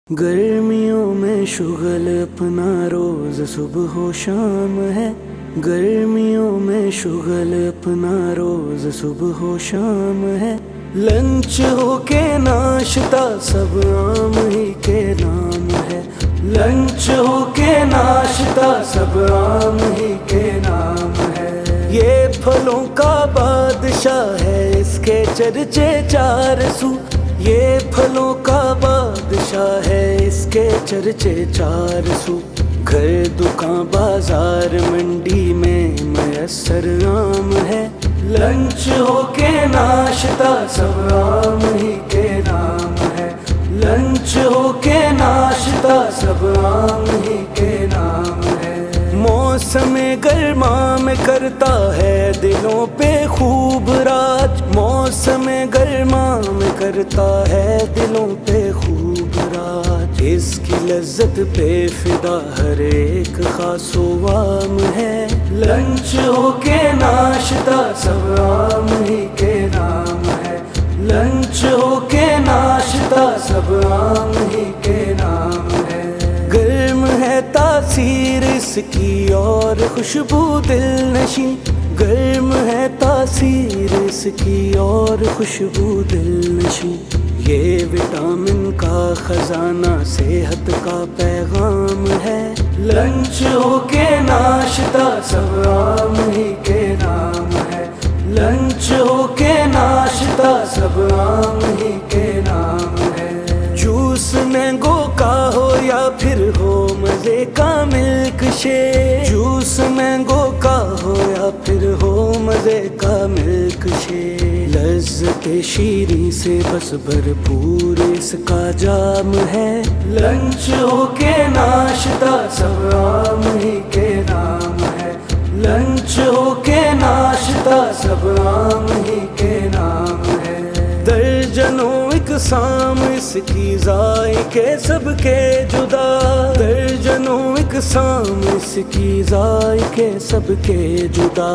گرمیوں میں شغل اپنا روز صبح و شام ہے، گرمیوں میں شغل اپنا روز صبح و شام ہے، لنچ ہو کے ناشتہ سب عام ہی کے نام ہے، لنچ ہو کے ناشتہ سب عام ہی کے نام ہے، یہ پھلوں کا بادشاہ ہے، اس کے چرچے چار سو، یہ پھلوں کا بادشاہ ہے، اس کے چرچے چار سو، گھر دکان بازار منڈی میں میسر عام ہے، لنچ ہو کے ناشتہ سب عام ہی کے نام ہے، لنچ ہو کے ناشتہ سب عام ہی کے نام ہے، موسم گرما میں کرتا ہے دلوں پہ خوب راج، موسم گرما میں کرتا ہے دلوں پہ خوب راج، اس کی لذت پہ فدا ہر ایک خاص و عام ہے، لنچ ہو کے ناشتہ سب عام ہی کے نام ہے، لنچ ہو کے ناشتہ سب عام ہی کے نام ہے، گرم ہے تاثیر اس کی اور خوشبو دل نشیں، گرم ہے تاثیر اس کی اور خوشبو دل نشیں، یہ وٹامن کا خزانہ صحت کا پیغام ہے، لنچ ہو کے ناشتہ سب عام ہی کے نام ہے، لنچ ہو کے ناشتہ سب عام ہی کے نام ہے، جوس مینگو کا ہو یا پھر ہو مزے کا ملک شیک، جوس مینگو کا ہو یا پھر ہو مزے کا ملک شیک، لذت شیریں سے بس بھرپور اس کا جام ہے، لنچ ہو کے ناشتہ سب عام ہی کے نام ہے، لنچ ہو کے ناشتہ سب عام ہی کے نام ہے، درجنوں اقسام اس کی ذائقے سب کے جدا، درجنوں اقسام اس کی ذائقے سب کے جدا،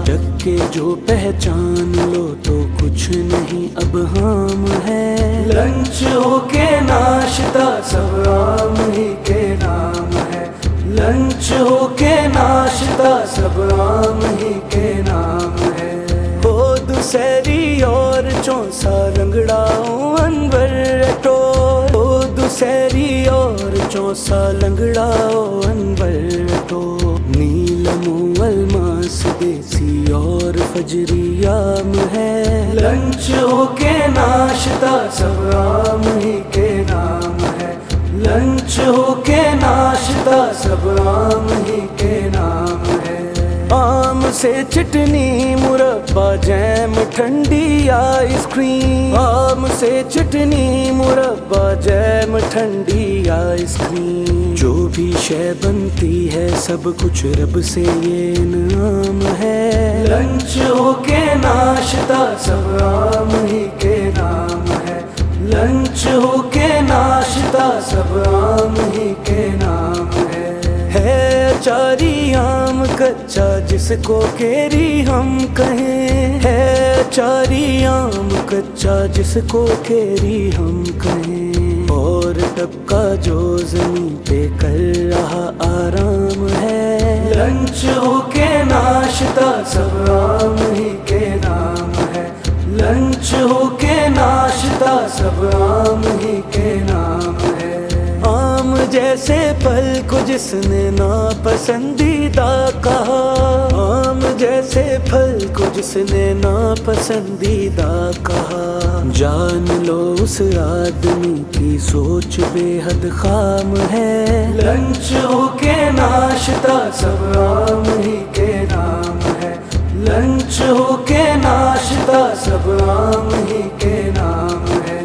چکھ کے جو پہچان لو تو کچھ نہیں اب ہام ہے، لنچ ہو کے ناشتہ سب عام ہی کے نام ہے، لنچ ہو کے ناشتہ سب عام ہی کے نام ہے، ہو دوسری اور چونسا لنگڑاؤں انور رٹور، ہو دوسری اور چونسا لنگڑاؤں انور رٹور، نیلم الماس دیسی اور فجری عام ہے، لنچ ہو کے ناشتہ سب عام ہی کے نام ہے، لنچ ہو کے ناشتہ سب عام ہی کے نام ہے، آم سے چٹنی مربع جیم ٹھنڈی آئس کریم، آم سے چٹنی مربع جیم ٹھنڈی آئس کریم، جو بھی شے بنتی ہے سب کچھ رب سے یہ انعام ہے، لنچ ہو کے ناشتہ سب عام ہی کے نام ہے، لنچ ہو کے ناشتہ سب عام ہی کے نام ہے، اچاری آم کچا جس کو کیری ہم کہیں، ہے اچاری آم کچا جس کو کیری ہم کہیں، اور ٹپکا جو زمین پہ کر رہا آرام ہے، لنچ ہو کے ناشتہ سب عام ہی کے نام ہے، لنچ ہو کے ناشتہ سب عام ہی کے نام ہے، آم جیسے پھل کو جس نے ناپسندیدہ کہا، آم جیسے پھل کو جس نے ناپسندیدہ کہا، جان لو اس آدمی کی سوچ بے حد خام ہے، لنچ ہو کے ناشتہ سب عام ہی کے نام ہے، لنچ ہو کے ناشتہ سب عام ہی کے نام ہے،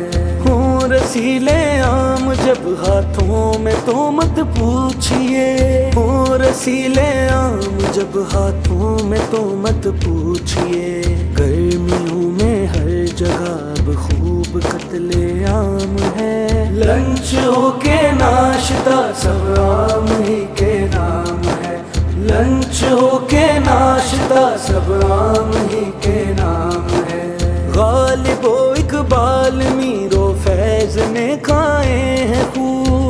رسیلے آم جب ہاتھوں میں تو مت پوچھئے، ہوں رسیلے آم جب ہاتھوں میں تو مت پوچھئے، گرمیوں میں ہر جگہ اب خوب قتل عام ہے، لنچ ہو کے ناشتہ سب عام ہی کے نام ہے، لنچ ہو کے ناشتہ سب عام ہی کے نام ہے، غالب و اقبال میر و فیض نے کھائے ہیں خوب،